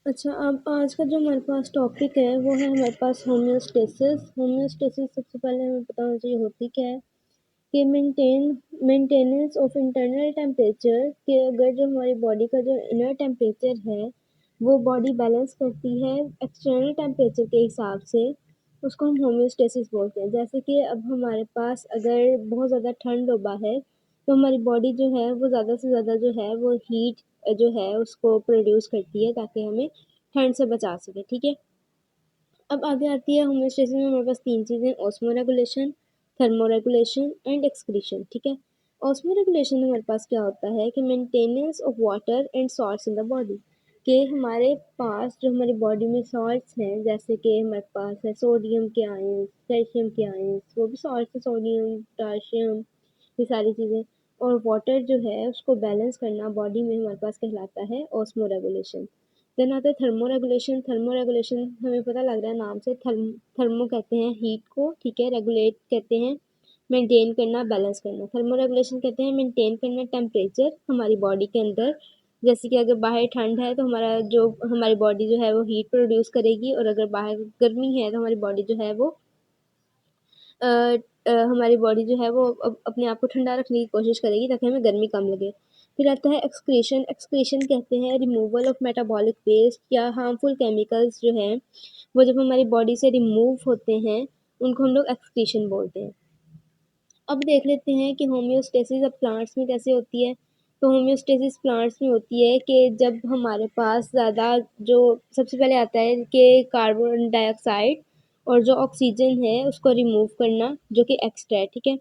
अच्छा, अब आज का जो हमारे पास टॉपिक है वो है हमारे पास होम्योस्टेसिस। होम्योस्टेसिस सबसे पहले हमें पता होना चाहिए होती क्या है कि मेंटेनेंस ऑफ इंटरनल टेम्परेचर, कि अगर जो हमारी बॉडी का जो इनर टेम्परेचर है वो बॉडी बैलेंस करती है एक्सटर्नल टेम्परेचर के हिसाब से, उसको हम होम्योस्टेसिस बोलते हैं। जैसे कि अब हमारे पास अगर बहुत ज़्यादा ठंड हो है तो हमारी बॉडी जो है वो ज़्यादा से ज़्यादा जो है वो हीट जो है उसको प्रोड्यूस करती है ताकि हमें ठंड से बचा सके, ठीक है। अब आगे आती है होम्योस्टेसिस में हमारे पास तीन चीज़ें: osmo regulation, thermo regulation and excretion, ठीक है। ऑस्मो रेगुलेशन में हमारे पास क्या होता है कि maintenance of water and salts in the body, कि हमारे पास जो हमारी बॉडी में सॉल्ट्स हैं, जैसे कि हमारे पास है सोडियम के आयंस, कैल्शियम के आयंस, वो भी सॉल्ट है, सोडियम, पोटाशियम, ये सारी चीज़ें, और वाटर जो है उसको बैलेंस करना बॉडी में हमारे पास कहलाता है ऑस्मो रेगुलेशन। देन आता है थर्मो रेगुलेशन। थर्मो रेगुलेशन हमें पता लग रहा है नाम से, थर्मो कहते हैं हीट को, ठीक है। रेगुलेट कहते हैं मेंटेन करना, बैलेंस करना। थर्मो रेगुलेशन कहते हैं मेंटेन करना टेम्परेचर हमारी बॉडी के अंदर। जैसे कि अगर बाहर ठंड है तो हमारी बॉडी जो है वो हीट प्रोड्यूस करेगी, और अगर बाहर गर्मी है तो हमारी बॉडी जो है वो अ, हमारी बॉडी जो है वो अपने आप को ठंडा रखने की कोशिश करेगी ताकि हमें गर्मी कम लगे। फिर आता है एक्सक्रीशन। एक्सक्रीशन कहते हैं रिमूवल ऑफ मेटाबॉलिक वेस्ट या हार्मफुल केमिकल्स जो हैं वो जब हमारी बॉडी से रिमूव होते हैं उनको हम लोग एक्सक्रीशन बोलते हैं। अब देख लेते हैं कि होम्योस्टेसिस अब प्लांट्स में कैसे होती है। तो होम्योस्टेसिस प्लांट्स में होती है कि जब हमारे पास ज़्यादा जो सबसे पहले आता है कि कार्बन डाइऑक्साइड और जो ऑक्सीजन है उसको रिमूव करना, जो कि एक्स्ट्रा है, ठीक है।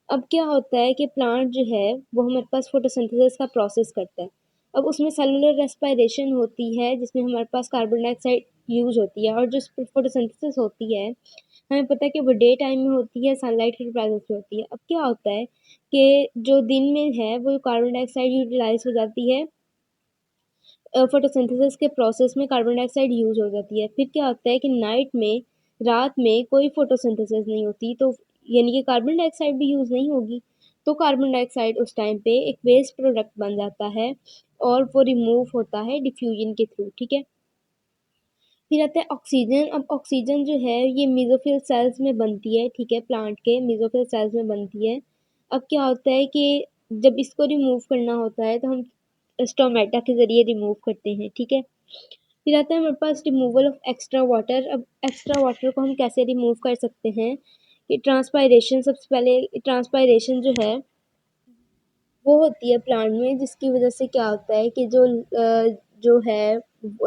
अब क्या होता है कि प्लांट जो है वो हमारे पास फोटोसिंथेसिस का प्रोसेस करता है। अब उसमें सेलुलर रेस्पिरेशन होती है जिसमें हमारे पास कार्बन डाइऑक्साइड यूज होती है, और जो फोटोसिंथेसिस होती है हमें पता है कि वो डे टाइम में होती है, सनलाइट की प्रेजेंस में होती है। अब क्या होता है कि जो दिन में है वो कार्बन डाइऑक्साइड यूटिलाइज हो जाती है, फोटोसिंथेसिस के प्रोसेस में कार्बन डाइऑक्साइड यूज हो जाती है। फिर क्या होता है कि नाइट में, रात में कोई फोटोसिंथेसिस नहीं होती, तो यानी कि कार्बन डाइऑक्साइड भी यूज नहीं होगी, तो कार्बन डाइऑक्साइड उस टाइम पे एक वेस्ट प्रोडक्ट बन जाता है और वो रिमूव होता है डिफ्यूजन के थ्रू, ठीक है। फिर आता है ऑक्सीजन। अब ऑक्सीजन जो है ये मेसोफिल सेल्स में बनती है, ठीक है, प्लांट के मेसोफिल सेल्स में बनती है। अब क्या होता है कि जब इसको रिमूव करना होता है तो हम स्टोमेटा के ज़रिए रिमूव करते हैं, ठीक है। फिर आता है हमारे पास रिमूवल ऑफ एक्स्ट्रा वाटर। अब एक्स्ट्रा वाटर को हम कैसे रिमूव कर सकते हैं कि ट्रांसपायरेशन, सबसे पहले ट्रांसपायरेशन जो है वो होती है प्लांट में, जिसकी वजह से क्या होता है कि जो है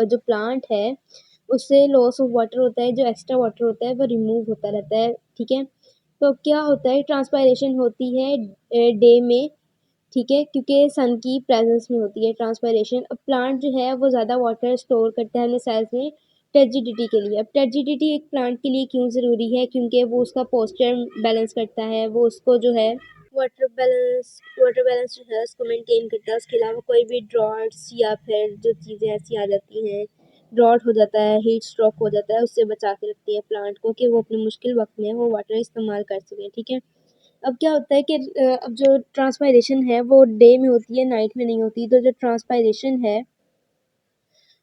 जो प्लांट है उससे लॉस ऑफ वाटर होता है, जो एक्स्ट्रा वाटर होता है वो रिमूव होता रहता है, ठीक है। तो क्या होता है, ट्रांसपायरेशन होती है डे में, ठीक है, क्योंकि सन की प्रेजेंस में होती है ट्रांसपायरेशन। अब प्लांट जो है वो ज़्यादा वाटर स्टोर करता है अपने सेल्स में टर्जिडिटी के लिए। अब टर्जिडिटी एक प्लांट के लिए क्यों ज़रूरी है, क्योंकि वो उसका पोस्चर बैलेंस करता है, वो उसको जो है वाटर बैलेंस जो है उसको मेंटेन करता है। उसके अलावा कोई भी ड्रॉट्स या फिर जो चीज़ें ऐसी आ जाती हैं, ड्रॉट हो जाता है, हीट स्ट्रोक हो जाता है, उससे बचा के रखती है प्लांट को कि वो अपने मुश्किल वक्त में वो वाटर इस्तेमाल कर सकें, ठीक है। अब क्या होता है कि अब जो ट्रांसपायरेशन है वो डे में होती है, नाइट में नहीं होती। तो जो ट्रांसपायरेशन है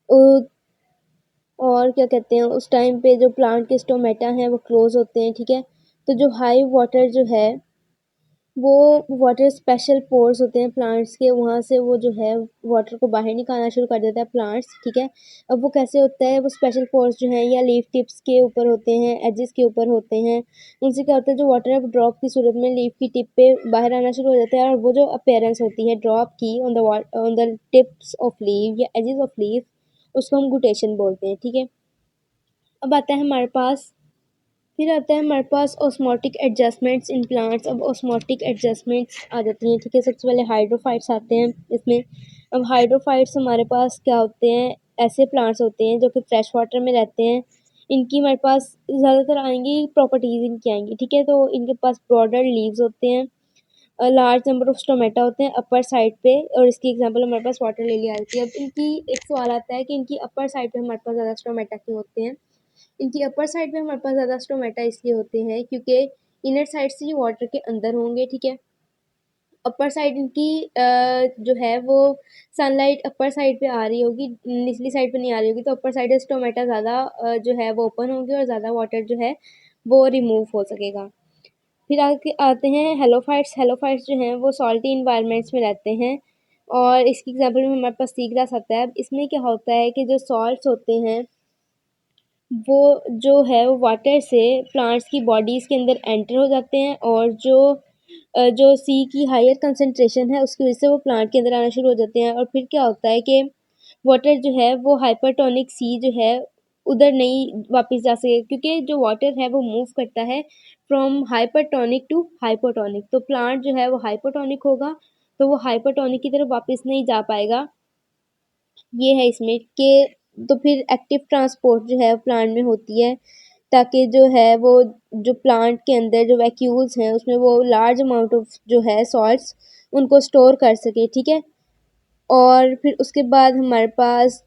वो, और क्या कहते हैं, उस टाइम पे जो प्लांट के स्टोमेटा हैं वो क्लोज होते हैं, ठीक है। तो जो हाई वाटर जो है वो वाटर स्पेशल पोर्स होते हैं प्लांट्स के, वहाँ से वो जो है वाटर को बाहर निकालना शुरू कर देता है प्लांट्स, ठीक है। अब वो कैसे होता है, वो स्पेशल पोर्स जो हैं या लीफ टिप्स के ऊपर होते हैं, एजेस के ऊपर होते हैं। उनसे क्या होता है, जो वाटर है वो ड्रॉप की सूरत में लीफ की टिप पे बाहर आना शुरू हो जाता है, और वो जो अपेयरेंस होती है ड्रॉप की on the tips of leave या एजेस ऑफ लीफ, उसको हम गुटेशन बोलते हैं, ठीक है। अब आता है हमारे पास फिर आता है हमारे पास ऑस्मोटिक एडजस्टमेंट्स इन प्लांट्स। अब ऑस्मोटिक एडजस्टमेंट्स आ जाती हैं, ठीक है। सबसे पहले हाइड्रोफाइट्स आते हैं इसमें। अब हाइड्रोफाइट्स हमारे पास क्या होते हैं, ऐसे प्लांट्स होते हैं जो कि फ्रेश वाटर में रहते हैं। इनकी हमारे पास ज़्यादातर आएंगी प्रॉपर्टीज़ इनकी आएंगी, ठीक है। तो इनके पास ब्रॉडर लीव्स होते हैं, लार्ज नंबर ऑफ स्टोमेटा होते हैं अपर साइड पे, और इसकी एग्जांपल हमारे पास वाटर लिली आती है। अब इनकी एक सवाल आता है कि इनकी अपर साइड पे हमारे पास ज़्यादा स्टोमेटा क्यों होते हैं। इनकी अपर साइड पे हमारे पास ज़्यादा स्टोमेटा इसलिए होते हैं क्योंकि इनर साइड से ये वाटर के अंदर होंगे, ठीक है। अपर साइड इनकी जो है वो सनलाइट अपर साइड पे आ रही होगी, निचली साइड पे नहीं आ रही होगी, तो अपर साइड स्टोमेटा ज़्यादा जो है वो ओपन होगी और ज़्यादा वाटर जो है वो रिमूव हो सकेगा। फिर आगे आते हैं हेलोफाइट्स। हेलोफाइट्स जो हैं वो सॉल्टी इन्वायरमेंट्स में रहते हैं, और इसकी एग्जांपल में हमारे पास सी ग्रास आता है। इसमें क्या होता है कि जो सॉल्ट्स होते हैं वो जो है वो वाटर से प्लांट्स की बॉडीज़ के अंदर एंटर हो जाते हैं, और जो सी की हायर कंसंट्रेशन है उसकी वजह से वो प्लांट के अंदर आना शुरू हो जाते हैं। और फिर क्या होता है कि वाटर जो है वो हाइपरटोनिक सी जो है उधर नहीं वापस जा सके, क्योंकि जो वाटर है वो मूव करता है फ्रॉम हाइपरटोनिक टू हाइपोटोनिक। तो प्लांट जो है वो हाइपोटोनिक होगा, तो वो हाइपोटोनिक की तरफ वापस नहीं जा पाएगा। ये है इसमें कि तो फिर एक्टिव ट्रांसपोर्ट जो है प्लांट में होती है, ताकि जो है वो जो प्लांट के अंदर जो वैक्यूल्स हैं उसमें वो लार्ज अमाउंट ऑफ जो है सॉल्ट्स उनको स्टोर कर सके, ठीक है। और फिर उसके बाद हमारे पास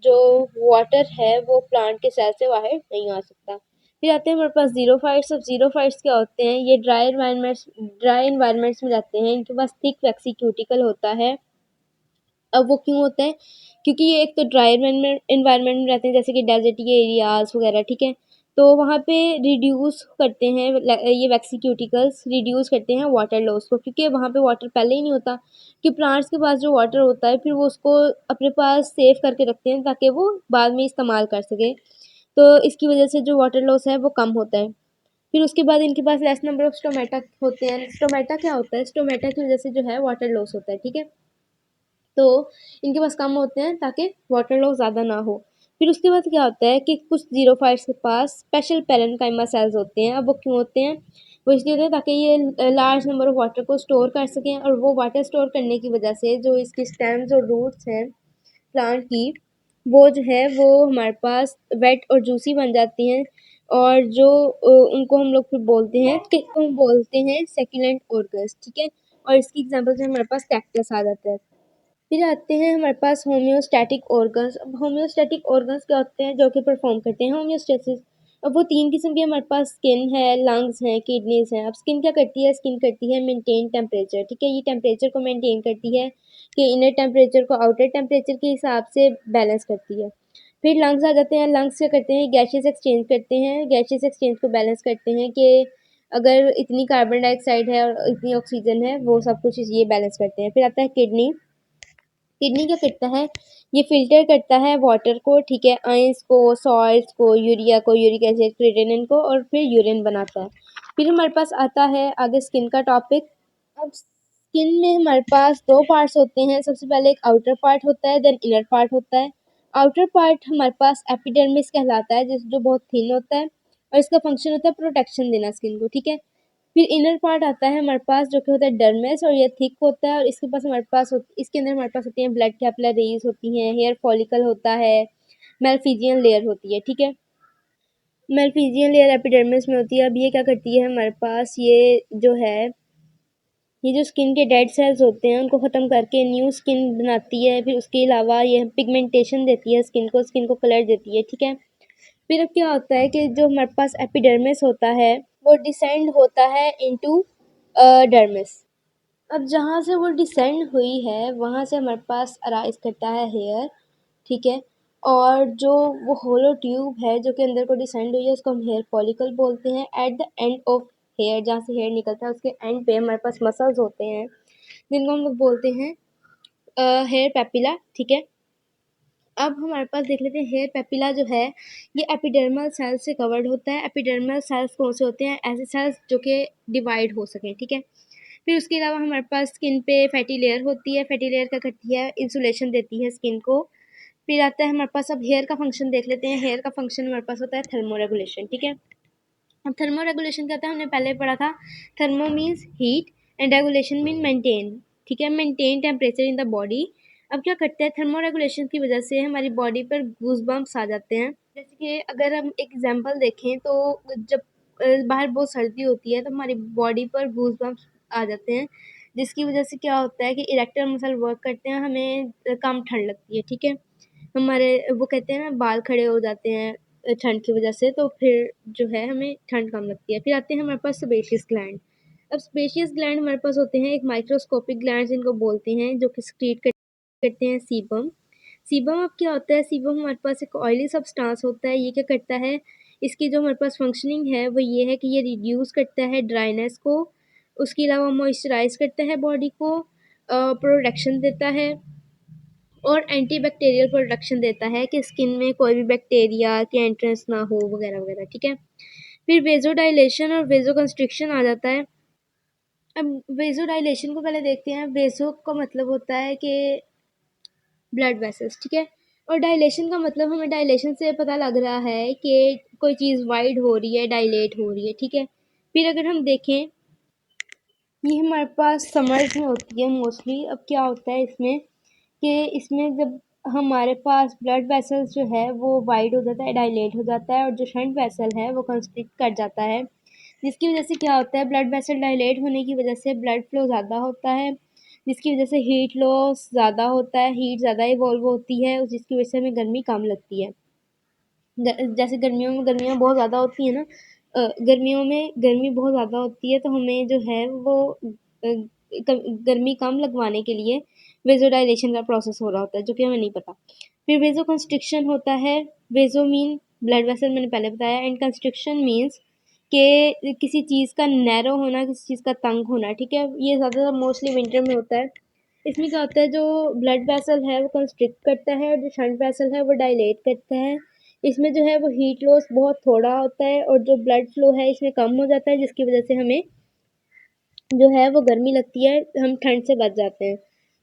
जो वाटर है वो प्लांट के सेल से बाहर नहीं आ सकता। फिर आते हैं हमारे पास जीरोफाइट्स। अब जीरोफाइट्स क्या होते हैं, ये ड्राई इन्वायरमेंट्स में रहते हैं, इनके पास थिक वैक्सी क्यूटिकल होता है। अब वो क्यों होता है, क्योंकि ये एक तो ड्राई इन्वायरमेंट में रहते हैं, जैसे कि डेजर्टी एरियाज वगैरह, ठीक है। तो वहाँ पे रिड्यूस करते हैं ये वैक्सीक्यूटिकल्स रिड्यूस करते हैं वाटर लॉस को, क्योंकि वहाँ पे वाटर पहले ही नहीं होता, कि प्लांट्स के पास जो वाटर होता है फिर वो उसको अपने पास सेव करके रखते हैं ताकि वो बाद में इस्तेमाल कर सके। तो इसकी वजह से जो वाटर लॉस है वो कम होता है। फिर उसके बाद इनके पास लेस नंबर ऑफ स्टोमेटा होते हैं। स्टोमेटा क्या होता है, स्टोमेटा की वजह से जो है वाटर लॉस होता है, ठीक है। तो इनके पास कम होते हैं ताकि वाटर लॉस ज़्यादा ना हो। फिर उसके बाद क्या होता है कि कुछ ज़ीरोफाइट्स के पास स्पेशल पैरेन्काइमा सेल्स होते हैं। अब वो क्यों होते हैं, वो इसलिए होते हैं ताकि ये लार्ज नंबर ऑफ वाटर को स्टोर कर सकें, और वो वाटर स्टोर करने की वजह से जो इसकी स्टेम्स और रूट्स हैं प्लांट की, वो जो है वो हमारे पास वेट और जूसी बन जाती हैं। और जो उनको हम लोग फिर बोलते हैं कि हम बोलते हैं सेक्युलेंट ऑर्गन्स, ठीक है। और इसकी एग्जांपल से हमारे पास कैक्टस आ जाता है। फिर आते हैं हमारे पास होम्योस्टैटिक ऑर्गन्स। अब होम्योस्टैटिक ऑर्गन्स क्या होते हैं, जो कि परफॉर्म करते हैं होम्योस्टेसिस। अब वो तीन किस्म के हमारे पास स्किन है, लंग्स हैं, किडनीज हैं। अब स्किन क्या करती है, स्किन करती है मेंटेन टेम्परेचर, ठीक है। ये टेम्परेचर को मेंटेन करती है, कि इनर टेम्परेचर को आउटर टेम्परेचर के हिसाब से बैलेंस करती है। फिर लंग्स आ जाते हैं। लंग्स क्या करते हैं, गैसेस एक्सचेंज करते हैं, गैसेस एक्सचेंज को बैलेंस करते हैं, कि अगर इतनी कार्बन डाइऑक्साइड है और इतनी ऑक्सीजन है, वो सब कुछ ये बैलेंस करते हैं। फिर आता है किडनी। किडनी क्या करता है, ये फिल्टर करता है वाटर को, ठीक है, आयंस को, सॉल्ट्स को, यूरिया को, यूरिक एसिड, क्रिएटिनिन को, और फिर यूरिन बनाता है। फिर हमारे पास आता है आगे स्किन का टॉपिक। अब स्किन में हमारे पास दो पार्ट्स होते हैं। सबसे पहले एक आउटर पार्ट होता है, देन इनर पार्ट होता है। आउटर पार्ट हमारे पास एपिडर्मिस कहलाता है, जो बहुत थिन होता है, और इसका फंक्शन होता है प्रोटेक्शन देना स्किन को, ठीक है। फिर इनर पार्ट आता है हमारे पास, जो कि होता है डर्मिस, और ये थिक होता है, और इसके पास हमारे पास इसके अंदर हमारे पास होती हैं ब्लड कैपिलरीज होती हैं, हेयर फॉलिकल होता है, मेलफिजियन लेयर होती है, ठीक है। मेलफिजियन लेयर एपिडर्मिस में होती है। अब ये क्या करती है हमारे पास, ये जो है ये जो स्किन के डेड सेल्स होते हैं उनको ख़त्म करके न्यू स्किन बनाती है। फिर उसके अलावा ये पिगमेंटेशन देती है स्किन को कलर देती है, ठीक है। फिर अब क्या होता है कि जो हमारे पास एपिडर्मिस होता है वो डिसेंड होता है इनटू डर्मिस। अब जहाँ से वो डिसेंड हुई है वहाँ से हमारे पास अराइज करता है हेयर, ठीक है। और जो वो होलो ट्यूब है जो कि अंदर को डिसेंड हुई है उसको हम हेयर फॉलिकल बोलते हैं। At the end of hair, जहाँ से हेयर निकलता है उसके एंड पे हमारे पास मसल्स होते हैं, जिनको हम लोग बोलते हैं हेयर पेपिला, ठीक है। अब हमारे पास देख लेते हैं हेयर पेपिला जो है ये एपिडर्मल सेल्स से कवर्ड होता है। एपिडर्मल सेल्स कौन से होते हैं, ऐसे सेल्स जो कि डिवाइड हो सकें, ठीक है। फिर उसके अलावा हमारे पास स्किन पे फैटी लेयर होती है। फैटी लेयर क्या करती है, इंसुलेशन देती है स्किन को। फिर आता है हमारे पास, अब हेयर का फंक्शन देख लेते हैं। हेयर का फंक्शन हमारे पास होता है थर्मो रेगुलेशन, ठीक है। अब थर्मो रेगुलेशन क्या होता है, हमने पहले पढ़ा था। Thermo means heat and regulation mean maintain, ठीक है, maintain temperature in the body. अब क्या करते हैं, थर्मो रेगुलेशन की वजह से हमारी बॉडी पर गूज बम्प्स आ जाते हैं। जैसे कि अगर हम एक एग्जांपल देखें तो जब बाहर बहुत सर्दी होती है तो हमारी बॉडी पर गूज बम्प्स आ जाते हैं, जिसकी वजह से क्या होता है कि इरेक्टर मसल वर्क करते हैं, हमें कम ठंड लगती है, ठीक है। हमारे वो कहते हैं ना बाल खड़े हो जाते हैं ठंड की वजह से, तो फिर जो है हमें ठंड कम लगती है। फिर आते हैं हमारे पास सेबेशियस ग्लैंड। अब स्पेशियस ग्लैंड हमारे पास होते हैं एक माइक्रोस्कोपिक ग्लैंड जिनको बोलते हैं, जो कि सक्रीट करते हैं सीबम। सीबम अब क्या होता है, सीबम हमारे पास एक ऑयली सब्सटेंस होता है। ये क्या करता है, इसकी जो हमारे पास फंक्शनिंग है वो ये है कि ये रिड्यूस करता है ड्राइनेस को, उसके अलावा मॉइस्चराइज करता है बॉडी को, प्रोटेक्शन देता है और एंटीबैक्टीरियल प्रोटेक्शन देता है कि स्किन में कोई भी बैक्टीरिया की एंट्रेंस ना हो वगैरह वगैरह, ठीक है। फिर वेजोडाइलेशन और वेजोकंस्ट्रिक्शन आ जाता है। अब वेजोडाइलेशन को पहले देखते हैं। वेजो का मतलब होता है कि ब्लड वेसल्स, ठीक है। और डायलेशन का मतलब, हमें डायलेशन से पता लग रहा है कि कोई चीज़ वाइड हो रही है, डायलेट हो रही है, ठीक है। फिर अगर हम देखें, ये हमारे पास समर्स में होती है मोस्टली। अब क्या होता है इसमें कि इसमें जब हमारे पास ब्लड वेसल्स जो है वो वाइड हो जाता है, डायलेट हो जाता है, और जो शंट वेसल है वो कंस्ट्रिक्ट कर जाता है, जिसकी वजह से क्या होता है, ब्लड वेसल डायलेट होने की वजह से ब्लड फ्लो ज़्यादा होता है, जिसकी वजह से हीट लॉस ज़्यादा होता है, हीट ज़्यादा इवॉल्व होती है, जिसकी वजह से हमें गर्मी कम लगती है। जैसे गर्मियाँ बहुत ज़्यादा होती है ना, गर्मियों में गर्मी बहुत ज़्यादा होती है, तो हमें जो है वो गर्मी कम लगवाने के लिए वेजोडाइलेशन का प्रोसेस हो रहा होता है, जो कि हमें नहीं पता। फिर वेजो कंस्ट्रिक्शन होता है। वेजो मीन ब्लड वेसल, मैंने पहले बताया। एंड कंस्ट्रिक्शन मीन्स कि किसी चीज़ का नैरो होना, किसी चीज़ का तंग होना, ठीक है। ये ज़्यादातर मोस्टली विंटर में होता है। इसमें क्या होता है, जो ब्लड वेसल है वो कंस्ट्रिक्ट करता है और जो शंट वेसल है वो डायलेट करता है। इसमें जो है वो हीट लॉस बहुत थोड़ा होता है और जो ब्लड फ्लो है इसमें कम हो जाता है, जिसकी वजह से हमें जो है वो गर्मी लगती है, हम ठंड से बच जाते हैं।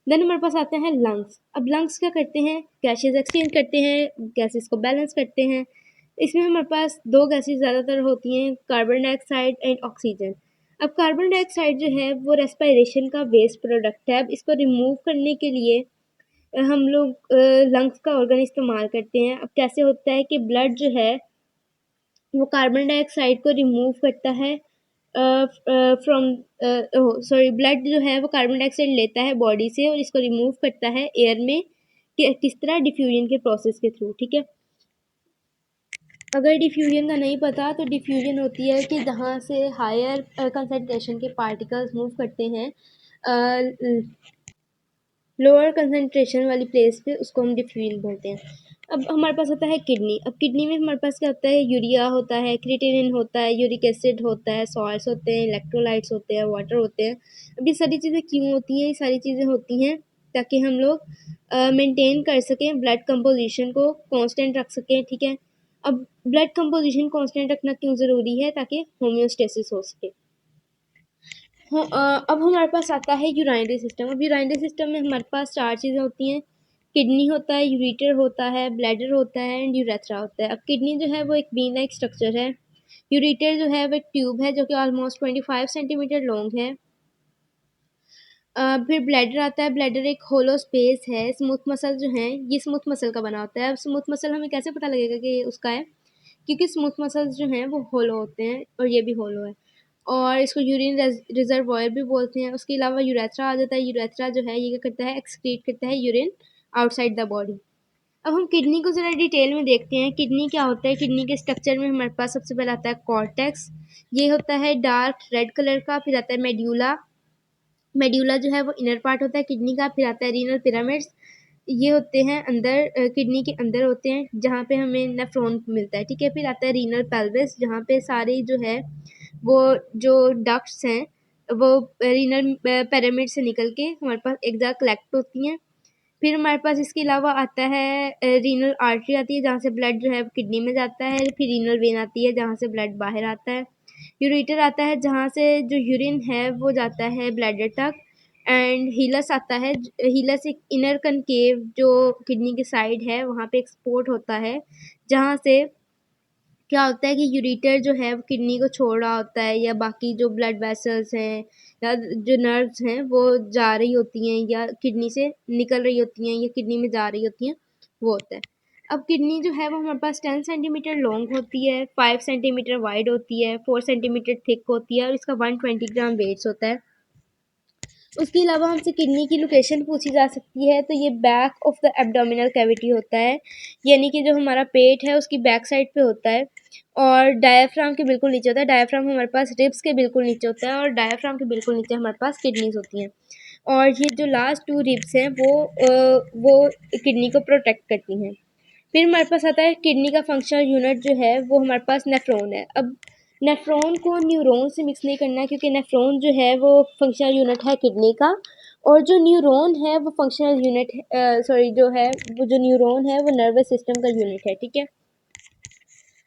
देन हमारे पास आते हैं लंग्स। अब लंग्स क्या करते हैं, गैसेस एक्सचेंज करते हैं, गैसेस को बैलेंस करते हैं। इसमें हमारे पास दो गैसेस ज़्यादातर होती हैं, कार्बन डाइऑक्साइड एंड ऑक्सीजन। अब कार्बन डाइऑक्साइड जो है वो रेस्पिरेशन का वेस्ट प्रोडक्ट है। अब इसको रिमूव करने के लिए हम लोग लंग्स का ऑर्गन इस्तेमाल करते हैं। अब कैसे होता है कि ब्लड जो है वो कार्बन डाइऑक्साइड को रिमूव करता है फ्रॉम, सॉरी, ब्लड जो है वो कार्बन डाइऑक्साइड लेता है बॉडी से और इसको रिमूव करता है एयर में, कि किस तरह, डिफ्यूजन के प्रोसेस के थ्रू, ठीक है। अगर डिफ्यूजन का नहीं पता तो डिफ्यूजन होती है कि जहाँ से हायर कंसंट्रेशन के पार्टिकल्स मूव करते हैं लोअर कंसंट्रेशन वाली प्लेस पे, उसको हम डिफ्यूजन बोलते हैं। अब हमारे पास होता है किडनी। अब किडनी में हमारे पास क्या होता है, यूरिया होता है, क्रिएटिनिन होता है, यूरिक एसिड होता है, सॉल्ट्स होते हैं, इलेक्ट्रोलाइट्स होते हैं, वाटर होते हैं। अब ये सारी चीज़ें क्यों होती हैं, ये सारी चीज़ें होती हैं ताकि हम लोग मेंटेन कर सकें, ब्लड कंपोजिशन को कांस्टेंट रख सकें, ठीक है। अब ब्लड कंपोजिशन कांस्टेंट रखना क्यों ज़रूरी है, ताकि होम्योस्टेसिस हो सके। हाँ, अब हमारे पास आता है यूराइनरी सिस्टम। अब यूराइनरी सिस्टम में हमारे पास चार चीज़ें होती हैं। किडनी होता है, यूरेटर होता है, ब्लैडर होता है एंड यूरेथ्रा होता है। अब किडनी जो है वो एक बीन लाइक स्ट्रक्चर है। यूरेटर जो है वो एक ट्यूब है जो कि ऑलमोस्ट 25 सेंटीमीटर लॉन्ग है। फिर ब्लैडर आता है। ब्लैडर एक होलो स्पेस है। स्मूथ मसल जो है ये स्मूथ मसल का बना होता है। अब स्मूथ मसल हमें कैसे पता लगेगा कि ये उसका है, क्योंकि स्मूथ मसल्स जो हैं वो होलो होते हैं और ये भी होलो है, और इसको यूरिन रिजर्वॉयर भी बोलते हैं। उसके अलावा यूरेथ्रा आ जाता है। यूरेथ्रा जो है ये क्या करता है, एक्सक्रीट करता है यूरिन आउटसाइड द बॉडी। अब हम किडनी को ज़रा डिटेल में देखते हैं। किडनी क्या होता है, किडनी के स्ट्रक्चर में हमारे पास सबसे पहले आता है कॉर्टेक्स। ये होता है डार्क रेड कलर का। फिर आता है मेड्यूला। मेड्यूला जो है वो इनर पार्ट होता है किडनी का। फिर आता है रीनल पिरामिड्स। ये होते हैं अंदर, किडनी के अंदर होते हैं, जहाँ पे हमें नेफ्रॉन मिलता है, ठीक है। फिर आता है रीनल पेल्विस, जहाँ पे सारी जो है वो जो डक्ट्स हैं वो रीनल पिरामिड से निकल के हमारे पास एक जगह कलेक्ट होती हैं। फिर हमारे पास इसके अलावा आता है रीनल आर्टरी आती है, जहाँ से ब्लड जो है किडनी में जाता है। फिर रीनल वेन आती है, जहाँ से ब्लड बाहर आता है। यूरेटर आता है, जहाँ से जो यूरिन है वो जाता है ब्लैडर तक। एंड हीलस आता है। हीलस एक इनर कनकेव जो किडनी के साइड है वहाँ पे एक्सपोर्ट होता है, जहाँ से क्या होता है कि यूरेटर जो है वो किडनी को छोड़ रहा होता है, या बाकी जो ब्लड वेसल्स हैं या जो नर्व्स हैं वो जा रही होती हैं, या किडनी से निकल रही होती हैं, या किडनी में जा रही होती हैं, वो होता है। अब किडनी जो है वो हमारे पास 10 सेंटीमीटर लॉन्ग होती है, 5 सेंटीमीटर वाइड होती है, 4 सेंटीमीटर थिक होती है और इसका 120 ग्राम वेट्स होता है। उसके अलावा हमसे किडनी की लोकेशन पूछी जा सकती है, तो ये back of the abdominal cavity होता है, यानी कि जो हमारा पेट है उसकी बैक साइड पे होता है, और डायाफ्राम के बिल्कुल नीचे होता है। डायाफ्राम हमारे पास रिब्स के बिल्कुल नीचे होता है, और डायाफ्राम के बिल्कुल नीचे हमारे पास किडनीज होती हैं। और ये जो लास्ट 2 रिब्स हैं वो किडनी को प्रोटेक्ट करती हैं। फिर हमारे पास आता है किडनी का फंक्शनल यूनिट जो है वो हमारे पास नेफ्रॉन है। अब नेफ्रॉन को न्यूरॉन से मिक्स नहीं करना, क्योंकि नेफ्रॉन जो है वो फंक्शनल यूनिट है किडनी का, और जो न्यूरॉन है वो फंक्शनल यूनिट सॉरी जो है वो जो न्यूरॉन है वो नर्वस सिस्टम का यूनिट है, ठीक है।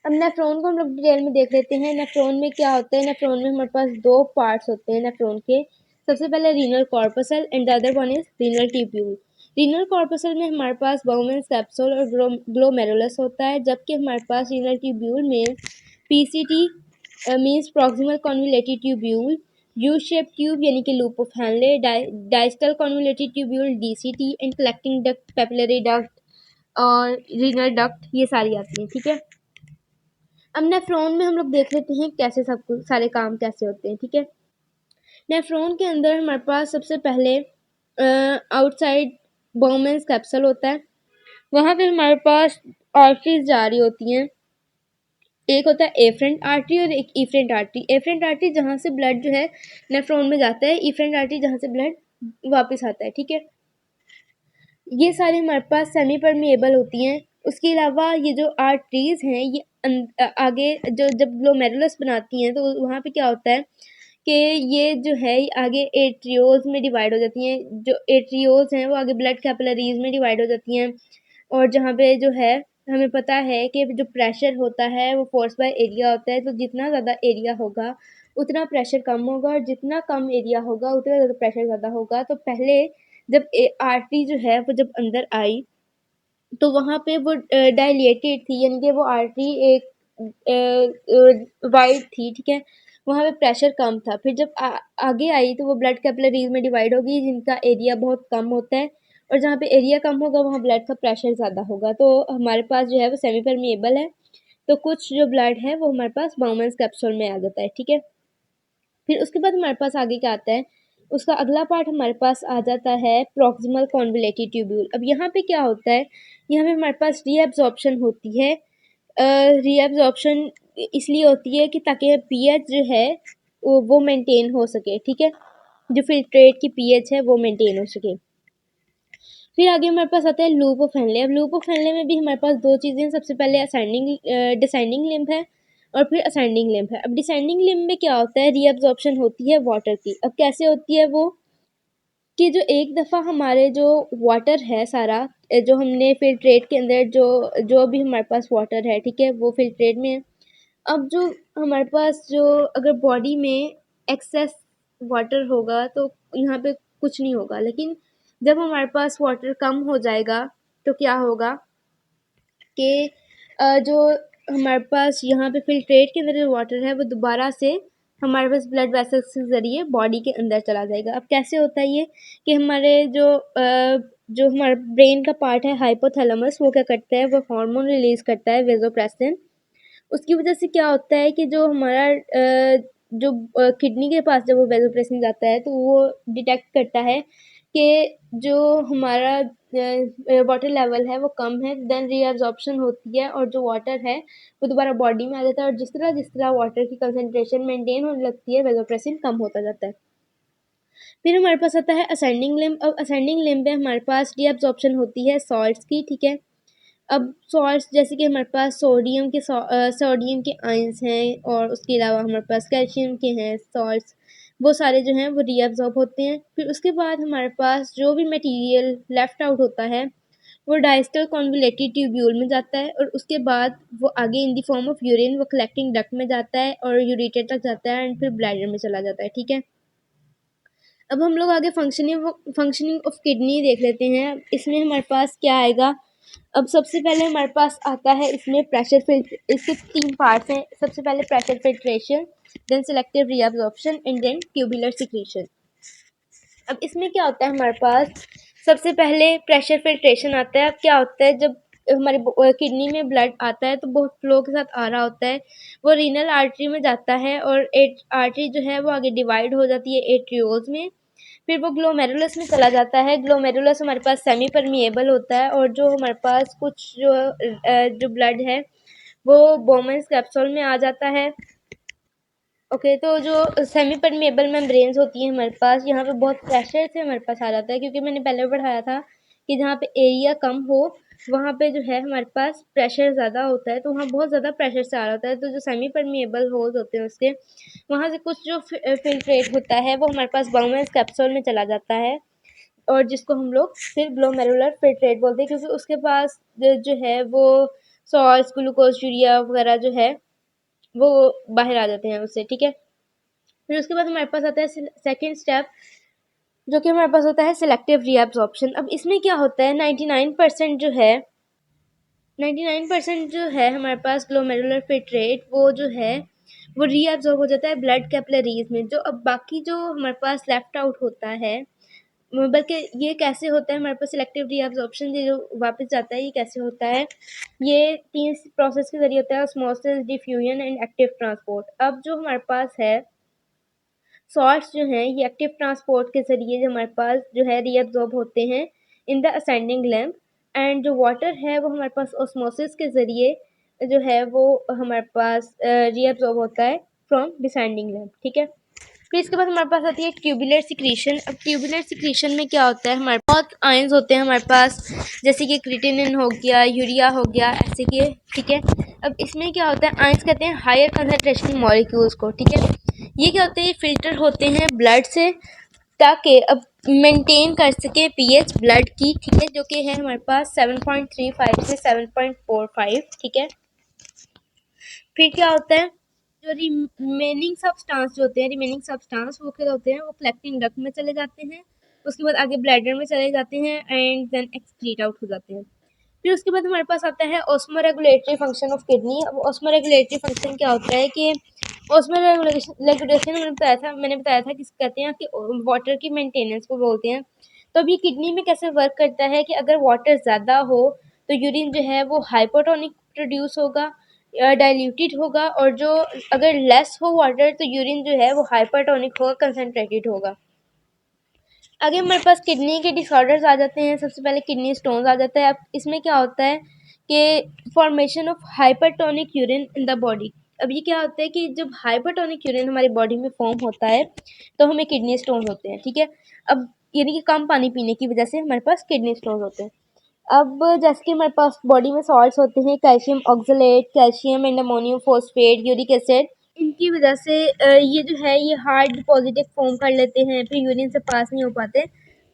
अब नेफ्रॉन को हम लोग डिटेल में देख लेते हैं। नेफ्रॉन में क्या होता है, नेफ्रॉन में हमारे पास 2 पार्ट्स होते हैं नेफ्रॉन के। सबसे पहले renal corpuscle and the other one is renal tubule. Renal corpuscle में हमारे पास बाउमेंस कैप्सूल और ग्लोमेरुलस होता है, जबकि हमारे पास रीनल ट्यूब्यूल में PCT means proximal convoluted tubule, U shape tube यानी कि loop of Henle, distal convoluted tubule DCT, and collecting duct, papillary duct और रीनल डक्ट, ये सारी आती हैं, ठीक है। अब नेफ्रॉन में हम लोग देख लेते हैं कैसे सब कुछ सारे काम कैसे होते हैं, ठीक है। नेफ्रॉन के अंदर हमारे पास सबसे पहले आउटसाइड बाउमेंस कैप्सूल होता है, वहाँ पे हमारे पास आर्टरीज जा रही होती हैं। एक होता है एफरेंट आर्टरी और एक इफरेंट आर्टरी। एफरेंट आर्टरी जहाँ से ब्लड जो है नेफ्रॉन में जाता है, इफरेंट आर्टरी जहाँ से ब्लड वापस आता है, ठीक है। ये सारी हमारे पास सेमी परमिएबल होती हैं। उसके अलावा ये जो आर्टरीज हैं ये आगे जो जब ग्लोमेरुलस बनाती हैं तो वहाँ पे क्या होता है कि ये जो है ये आगे एट्रियोल्स में डिवाइड हो जाती हैं। जो एट्रियोल्स हैं वो आगे ब्लड कैपिलरीज में डिवाइड हो जाती हैं, और जहाँ पे जो है हमें पता है कि जो प्रेशर होता है वो फोर्स बाय एरिया होता है, तो जितना ज़्यादा एरिया होगा उतना प्रेशर कम होगा, और जितना कम एरिया होगा उतना ज़्यादा प्रेशर ज़्यादा होगा। तो पहले जब आर्टरी जो है वो जब अंदर आई तो वहाँ पे वो डायलेटेड थी, यानी कि वो आर्टरी एक वाइड थी, ठीक है। वहाँ पे प्रेशर कम था। फिर जब आगे आई तो वो ब्लड कैपिलरीज में डिवाइड होगी जिनका एरिया बहुत कम होता है, और जहाँ पे एरिया कम होगा वहाँ ब्लड का प्रेशर ज़्यादा होगा। तो हमारे पास जो है वो सेमी परमिएबल है, तो कुछ जो ब्लड है वो हमारे पास बाउमेंस कैप्सूल में आ जाता है, ठीक है। फिर उसके बाद हमारे पास आगे क्या आता है, उसका अगला पार्ट हमारे पास आ जाता है प्रॉक्सिमल कॉन्वुलेटेड ट्यूब्यूल। अब यहाँ पे क्या होता है, यहाँ पे हमारे पास रीएब्जॉर्प्शन होती है। रीएब्जॉर्प्शन इसलिए होती है कि ताकि पीएच जो है वो मेंटेन हो सके, ठीक है। जो फिल्ट्रेट की पीएच है वो मेंटेन हो सके। फिर आगे हमारे पास आता है लूप ऑफ हेनले। अब लूप ऑफ हेनले में भी हमारे पास 2 चीज़ें हैं। सबसे पहले डिसेंडिंग लिम्ब है, और फिर असेंडिंग लिम्ब है। अब डिसेंडिंग लिम्ब में क्या होता है, रीअब्जॉर्प्शन होती है वाटर की। अब कैसे होती है वो, कि जो एक दफ़ा हमारे जो वाटर है सारा जो हमने फिल्ट्रेट के अंदर जो जो भी हमारे पास वाटर है, ठीक है, वो फिल्ट्रेट में है। अब जो हमारे पास जो अगर बॉडी में एक्सेस वाटर होगा तो यहाँ पे कुछ नहीं होगा, लेकिन जब हमारे पास वाटर कम हो जाएगा तो क्या होगा कि जो हमारे पास यहाँ पे फिल्ट्रेट के अंदर जो वाटर है वो दोबारा से हमारे पास ब्लड वेसल्स के ज़रिए बॉडी के अंदर चला जाएगा। अब कैसे होता है ये, कि हमारे जो हमारा ब्रेन का पार्ट है हाइपोथैलेमस, वो क्या करता है, वो हार्मोन रिलीज़ करता है वेसोप्रेसिन। उसकी वजह से क्या होता है कि जो हमारा जो किडनी के पास जब वो वेसोप्रेसिन जाता है तो वो डिटेक्ट करता है कि जो हमारा वाटर लेवल है वो कम है, देन रीअब्जॉर्प्शन होती है और जो वाटर है वो दोबारा बॉडी में आ जाता है, और जिस तरह वाटर की कंसंट्रेशन मेंटेन होने लगती है वेसोप्रेसिन कम होता जाता है। फिर हमारे पास आता है असेंडिंग लिम्ब। अब असेंडिंग लिम्ब में हमारे पास रीअब्जॉर्प्शन होती है सॉल्ट्स की, ठीक है। अब सॉल्ट्स जैसे कि हमारे पास सोडियम के आयंस हैं, और उसके अलावा हमारे पास कैल्शियम के हैं सॉल्ट्स, वो सारे जो हैं वो रीअब्जॉर्ब होते हैं। फिर उसके बाद हमारे पास जो भी मटेरियल लेफ्ट आउट होता है वो डायस्टल कॉन्वुलेटेड ट्यूब्यूल में जाता है, और उसके बाद वो आगे in the form of urine वो कलेक्टिंग डक्ट में जाता है और यूरेटर तक जाता है, एंड फिर ब्लैडर में चला जाता है, ठीक है। अब हम लोग आगे फंक्शनिंग ऑफ किडनी देख लेते हैं। इसमें हमारे पास क्या आएगा, अब सबसे पहले हमारे पास आता है इसमें प्रेशर फिल्टर। इसके 3 पार्ट्स हैं। सबसे पहले pressure filtration, then selective reabsorption and then tubular secretion. अब इसमें क्या होता है, हमारे पास सबसे पहले प्रेशर फिल्ट्रेशन आता है। अब क्या होता है, जब हमारे किडनी में ब्लड आता है तो बहुत फ्लो के साथ आ रहा होता है, वो रीनल आर्टरी में जाता है, और आर्टरी जो है वो आगे डिवाइड हो जाती है एट्रियोल्स में। फिर वो ग्लोमेरुलस में चला जाता है। ग्लोमेरुलस हमारे पास सेमी परमिएबल होता है, और जो हमारे पास कुछ जो ब्लड है वो बोमेन्स कैप्सूल में आ जाता है। ओके, तो जो सेमी परमिएबल मेम्ब्रेन्स होती हैं हमारे पास, यहाँ पे बहुत प्रेशर से हमारे पास आ जाता है, क्योंकि मैंने पहले पढ़ाया था कि जहाँ पे एरिया कम हो वहाँ पे जो है हमारे पास प्रेशर ज़्यादा होता है, तो वहाँ बहुत ज़्यादा प्रेशर से आ रहा होता है। तो जो सेमी परमिएबल होल्स होते हैं उसके वहाँ से कुछ जो फिल्ट्रेट होता है वो हमारे पास बोमेन्स कैप्सूल में चला जाता है, और जिसको हम लोग फिर ग्लोमेरुलर फिल्ट्रेट बोलते हैं, क्योंकि उसके पास जो है वो सॉल्ट्स, ग्लूकोज, यूरिया वगैरह जो है वो बाहर आ जाते हैं उससे। ठीक है, फिर उसके बाद हमारे पास आता है सेकेंड स्टेप, जो कि हमारे पास होता है सिलेक्टिव रीअब्जॉर्प्शन। अब इसमें क्या होता है, 99% जो है हमारे पास ग्लोमेरुलर फिल्ट्रेट वो जो है वो रीअब्जॉर्ब हो जाता है ब्लड कैपिलरीज में। जो अब बाकी जो हमारे पास लेफ्ट आउट होता है, बल्कि ये कैसे होता है हमारे पास सिलेक्टिव रीअब्जॉर्प्शन, ये जो वापस जाता है ये कैसे होता है, ये 3 प्रोसेस के जरिए होता है, osmosis, diffusion and active transport. अब जो हमारे पास है सॉल्ट्स जो हैं ये एक्टिव ट्रांसपोर्ट के जरिए जो हमारे पास जो है रीअब्जॉर्ब होते हैं in the ascending lamp, and जो वाटर है वो हमारे पास ऑस्मोसिस के जरिए जो है वो हमारे पास रीअब्जॉर्ब होता है फ्रॉम डिसेंडिंग लैम्प। ठीक है, फिर इसके बाद हमारे पास आती है ट्यूबुलर सिक्रीशन। अब ट्यूबुलर सिक्रीशन में क्या होता है, हमारे बहुत आयंस होते हैं हमारे पास, जैसे कि क्रिएटिनिन हो गया, यूरिया हो गया, ऐसे के। ठीक है, अब इसमें क्या होता है, आयंस कहते हैं हायर कंसंट्रेशन मॉलिक्यूल्स को। ठीक है, ये क्या होते हैं, ये फिल्टर होते हैं ब्लड से, ताकि अब मेंटेन कर सके पीएच ब्लड की। ठीक है, जो कि है हमारे पास 7.35 से 7.45। ठीक है, फिर क्या होता है, जो रिमेनिंग सब्सटेंस जो होते हैं, रिमेनिंग सब्सटेंस वो क्या होते हैं, वो कलेक्टिंग डक्ट में चले जाते हैं, उसके बाद आगे ब्लैडर में चले जाते हैं एंड देन एक्सक्रीट आउट हो जाते हैं। फिर उसके बाद हमारे पास आता है osmo regulatory function of kidney. अब ऑस्मो रेगुलेटरी फंक्शन क्या होता है कि ऑस्मो रेगुलेशन मैंने बताया था किस कहते हैं कि वाटर की मेंटेनेंस को बोलते हैं। तो अभी किडनी में कैसे वर्क करता है कि अगर वाटर ज़्यादा हो तो यूरिन जो है वो हाइपोटोनिक प्रोड्यूस होगा, डाइल्यूटेड होगा, और जो अगर लेस हो वाटर तो यूरिन जो है वो हाइपरटोनिक होगा, कंसनट्रेटेड होगा। आगे हमारे पास किडनी के डिसऑर्डर्स आ जाते हैं। सबसे पहले किडनी स्टोन्स आ जाता है। अब इसमें क्या होता है कि formation of hypertonic urine in the body. अब ये क्या होता है कि जब हाइपरटोनिक यूरिन हमारी बॉडी में फॉर्म होता है तो हमें किडनी स्टोन्स होते हैं। ठीक है, अब यानी कि कम पानी पीने की वजह से हमारे पास किडनी स्टोन्स होते हैं। अब जैसे कि हमारे पास बॉडी में सॉल्ट्स होते हैं, calcium oxalate, calcium and ammonium phosphate, uric acid, इनकी वजह से ये जो है ये हार्ड डिपॉजिटिक फॉर्म कर लेते हैं, फिर यूरिन से पास नहीं हो पाते,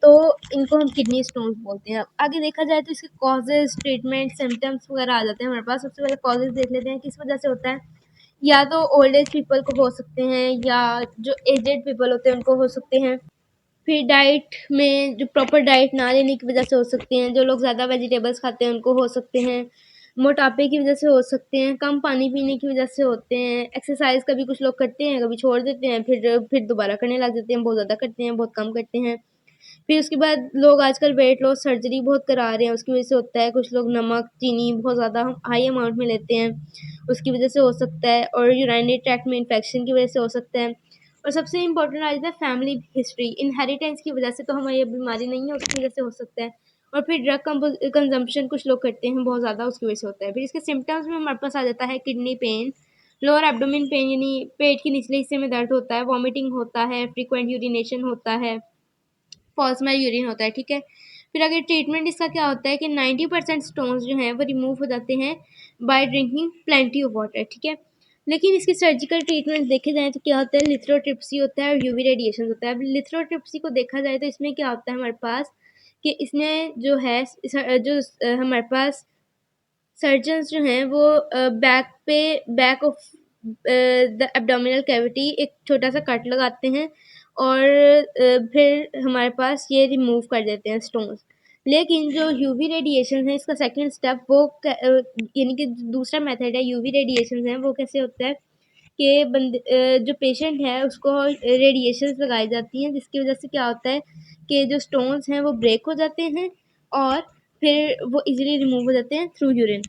तो इनको हम किडनी स्टोन्स बोलते हैं। आगे देखा जाए तो इसके कॉजेज, ट्रीटमेंट, सिम्टम्स वगैरह आ जाते हैं हमारे पास। सबसे पहले कॉजेज देख लेते हैं किस वजह से होता है। या तो ओल्ड एज पीपल को हो सकते हैं, या जो एजेड पीपल होते हैं उनको हो सकते हैं। फिर डाइट में जो प्रॉपर डाइट ना लेने की वजह से हो सकते हैं। जो लोग ज़्यादा वेजिटेबल्स खाते हैं उनको हो सकते हैं। मोटापे की वजह से हो सकते हैं। कम पानी पीने की वजह से होते हैं। एक्सरसाइज कभी कुछ लोग करते हैं, कभी छोड़ देते हैं, फिर दोबारा करने लग जाते हैं। बहुत ज़्यादा करते हैं, बहुत कम करते हैं। फिर उसके बाद लोग आजकल वेट लॉस सर्जरी बहुत करा रहे हैं, उसकी वजह से होता है। कुछ लोग नमक, चीनी बहुत ज़्यादा हाई अमाउंट में लेते हैं, उसकी वजह से हो सकता है। और यूरिनरी ट्रैक्ट में इन्फेक्शन की वजह से हो सकता है। और सबसे इम्पोर्टेंट आ जाता है फैमिली हिस्ट्री, इनहेरिटेंस की वजह से तो हमें ये बीमारी नहीं है, उसकी वजह से हो सकता है। और फिर ड्रग कंजम्पशन कुछ लोग करते हैं बहुत ज़्यादा, उसकी वजह से होता है। फिर इसके सिम्टम्स में हमारे पास आ जाता है kidney pain, lower abdomen pain यानी पेट के निचले हिस्से में दर्द होता है, वॉमिटिंग होता है, फ्रीक्वेंट यूरिनेशन होता है, फॉल्स में यूरिन होता है। ठीक है, फिर अगर ट्रीटमेंट इसका क्या होता है कि 90% स्टोन्स जो हैं वो रिमूव हो जाते हैं by drinking plenty of water. ठीक है, लेकिन इसकी सर्जिकल ट्रीटमेंट देखे जाए तो क्या होता है, लिथ्रोट्रिप्सी होता है और यूवी रेडिएशन होता है। अब लिथ्रोट्रिप्सी को देखा जाए तो इसमें क्या होता है हमारे पास कि इसमें जो है हमारे पास सर्जन्स जो हैं वो back of the abdominal cavity एक छोटा सा कट लगाते हैं, और फिर हमारे पास ये रिमूव कर देते हैं स्टोन्स। लेकिन जो यूवी रेडिएशन है इसका सेकंड स्टेप वो यानी कि दूसरा मेथड है यूवी रेडिएशन है, वो कैसे होता है कि जो पेशेंट है उसको रेडिएशंस लगाई जाती हैं, जिसकी वजह से क्या होता है कि जो स्टोन्स हैं वो ब्रेक हो जाते हैं और फिर वो इजीली रिमूव हो जाते हैं थ्रू यूरिन।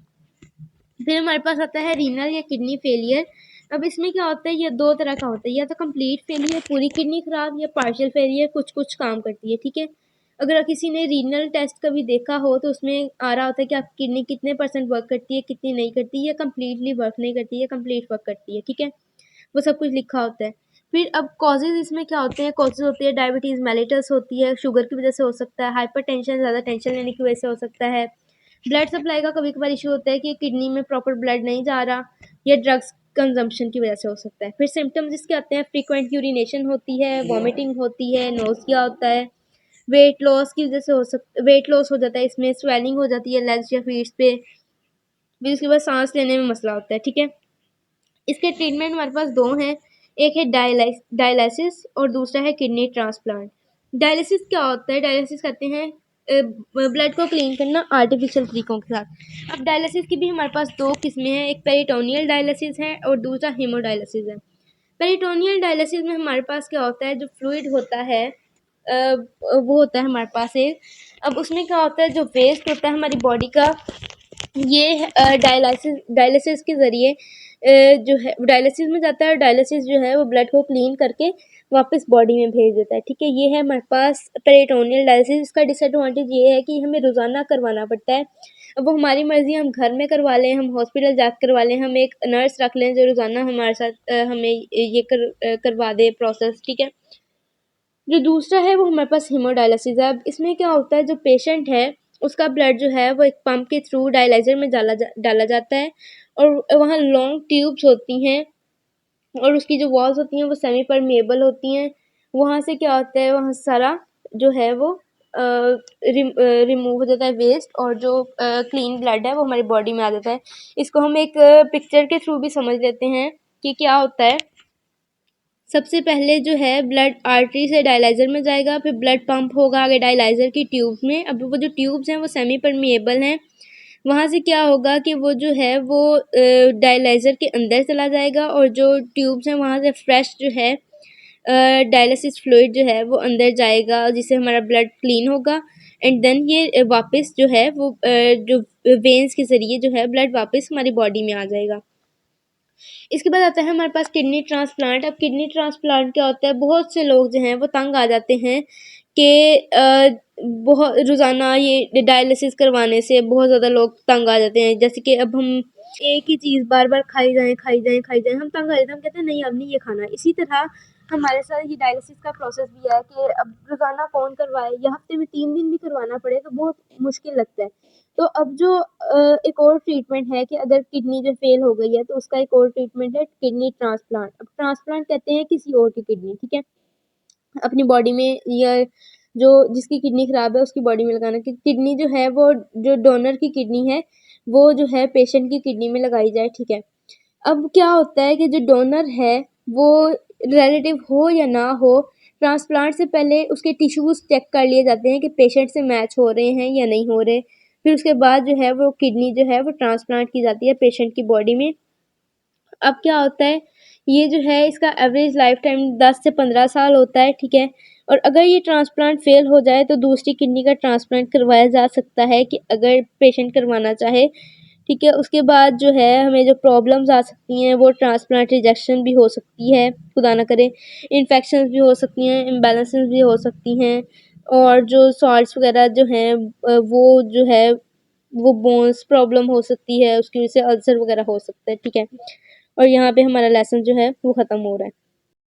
फिर हमारे पास आता है रीनल या किडनी फेलियर। अब इसमें क्या होता है, ये दो तरह का होता है, या तो कंप्लीट फेलियर पूरी किडनी खराब, या पार्शियल फेलियर कुछ कुछ काम करती है, ठीक है। अगर किसी ने रीनल टेस्ट कभी देखा हो तो उसमें आ रहा होता है कि आपकी किडनी कितने % वर्क करती है, कितनी नहीं करती है, कम्प्लीटली वर्क नहीं करती है, कम्प्लीट वर्क करती है, ठीक है। वो सब कुछ लिखा होता है। फिर अब कॉजेज इसमें क्या होते हैं, कॉजेज होती है डायबिटीज़ मेलिटस होती है, शुगर की वजह से हो सकता है, हाइपरटेंशन ज़्यादा टेंशन लेने की वजह से हो सकता है, ब्लड सप्लाई का कभी कभार इशू होता है कि किडनी में प्रॉपर ब्लड नहीं जा रहा, या ड्रग्स कंजम्पशन की वजह से हो सकता है। फिर सिम्टम्स इसके आते हैं, फ्रीक्वेंट यूरिनेशन होती है, वॉमिटिंग होती है, नोसिया होता है, वेट लॉस की वजह से हो सकता, वेट लॉस हो जाता है, इसमें स्वेलिंग हो जाती है लेग्स या फीट्स पे, फिर उसके बाद सांस लेने में मसला होता है, ठीक है। इसके ट्रीटमेंट हमारे पास दो हैं, एक है डायलिसिस और दूसरा है किडनी ट्रांसप्लांट। डायलिसिस क्या होता है, डायलिसिस कहते हैं ब्लड को क्लीन करना आर्टिफिशियल तरीकों के साथ। अब डायलिसिस की भी हमारे पास दो किस्में हैं, एक पेरिटोनियल डायलिसिस है और दूसरा हीमोडायलिसिस है। पेरिटोनियल डायलिसिस में हमारे पास क्या होता है, जो फ्लूइड होता है वो होता है हमारे पास एक, अब उसमें क्या होता है, जो वेस्ट होता है हमारी बॉडी का, ये डायलिसिस के ज़रिए जो है डायलिसिस में जाता है, और डायलिसिस जो है वो ब्लड को क्लीन करके वापस बॉडी में भेज देता है, ठीक है। ये है हमारे पास पेरिटोनियल डायलिसिस। इसका डिसएडवांटेज ये है कि हमें रोज़ाना करवाना पड़ता है। अब वो हमारी मर्ज़ी, हम घर में करवा लें, हम हॉस्पिटल जाकर करवा लें, हम एक नर्स रख लें जो रोज़ाना हमारे साथ हमें ये करवा दे प्रोसेस, ठीक है। जो दूसरा है वो हमारे पास हीमोडायलिसिस है। अब इसमें क्या होता है, जो पेशेंट है उसका ब्लड जो है वो एक पंप के थ्रू डायलाइजर में डाला जाता है, और वहाँ लॉन्ग ट्यूब्स होती हैं, और उसकी जो वॉल्स होती हैं वो सेमी परमेएबल होती हैं। वहाँ से क्या होता है, वहाँ सारा जो है वो रिमूव हो जाता है वेस्ट, और जो क्लीन ब्लड है वो हमारी बॉडी में आ जाता है। इसको हम एक पिक्चर के थ्रू भी समझ लेते हैं कि क्या होता है। सबसे पहले जो है ब्लड आर्टरी से डायलाइजर में जाएगा, फिर ब्लड पंप होगा आगे डायलाइजर की ट्यूब में। अब वो जो ट्यूब्स हैं वो सेमी परमिएबल हैं, वहाँ से क्या होगा कि वो जो है वो डायलाइजर के अंदर चला जाएगा, और जो ट्यूब्स हैं वहाँ से फ्रेश जो है डायलिसिस फ्लूइड जो है वो अंदर जाएगा, जिससे हमारा ब्लड क्लीन होगा। एंड देन ये वापस जो है वो जो वेन्स के ज़रिए जो है ब्लड वापस हमारी बॉडी में आ जाएगा। इसके बाद आता है हमारे पास किडनी ट्रांसप्लांट। अब किडनी ट्रांसप्लांट क्या होता है, बहुत से लोग जो हैं वो तंग आ जाते हैं कि बहुत रोज़ाना ये डायलिसिस करवाने से बहुत ज़्यादा लोग तंग आ जाते हैं। जैसे कि अब हम एक ही चीज़ बार बार खाई जाएं हम तंग आ जाते हैं, हम कहते हैं नहीं अब नहीं ये खाना। इसी तरह हमारे साथ ये डायलिसिस का प्रोसेस भी है कि अब रोज़ाना कौन करवाए, या हफ्ते में 3 दिन भी करवाना पड़े तो बहुत मुश्किल लगता है। तो अब जो एक और ट्रीटमेंट है कि अगर किडनी जो फेल हो गई है तो उसका एक और ट्रीटमेंट है किडनी ट्रांसप्लांट। अब ट्रांसप्लांट कहते हैं किसी और की किडनी, ठीक है, अपनी बॉडी में, या जो जिसकी किडनी खराब है उसकी बॉडी में लगाना। कि किडनी जो है वो जो डोनर की किडनी है वो जो है पेशेंट की किडनी में लगाई जाए, ठीक है। अब क्या होता है कि जो डोनर है वो रिलेटिव हो या ना हो, ट्रांसप्लांट से पहले उसके टिश्यूज़ चेक कर लिए जाते हैं कि पेशेंट से मैच हो रहे हैं या नहीं हो रहे। फिर उसके बाद जो है वो किडनी जो है वो ट्रांसप्लांट की जाती है पेशेंट की बॉडी में। अब क्या होता है, ये जो है इसका एवरेज लाइफ टाइम 10 से 15 साल होता है, ठीक है। और अगर ये ट्रांसप्लांट फेल हो जाए तो दूसरी किडनी का ट्रांसप्लांट करवाया जा सकता है, कि अगर पेशेंट करवाना चाहे, ठीक है। उसके बाद जो है हमें जो प्रॉब्लम्स आ सकती हैं वो ट्रांसप्लांट रिजेक्शन भी हो सकती है, खुदा ना करे, इन्फेक्शंस भी हो सकती हैं, इम्बैलेंसेस भी हो सकती हैं, और जो सॉल्ट्स वगैरह जो हैं वो जो है वो बोन्स प्रॉब्लम हो सकती है, उसकी वजह से अल्सर वगैरह हो सकता है, ठीक है। और यहाँ पे हमारा लेसन जो है वो ख़त्म हो रहा है।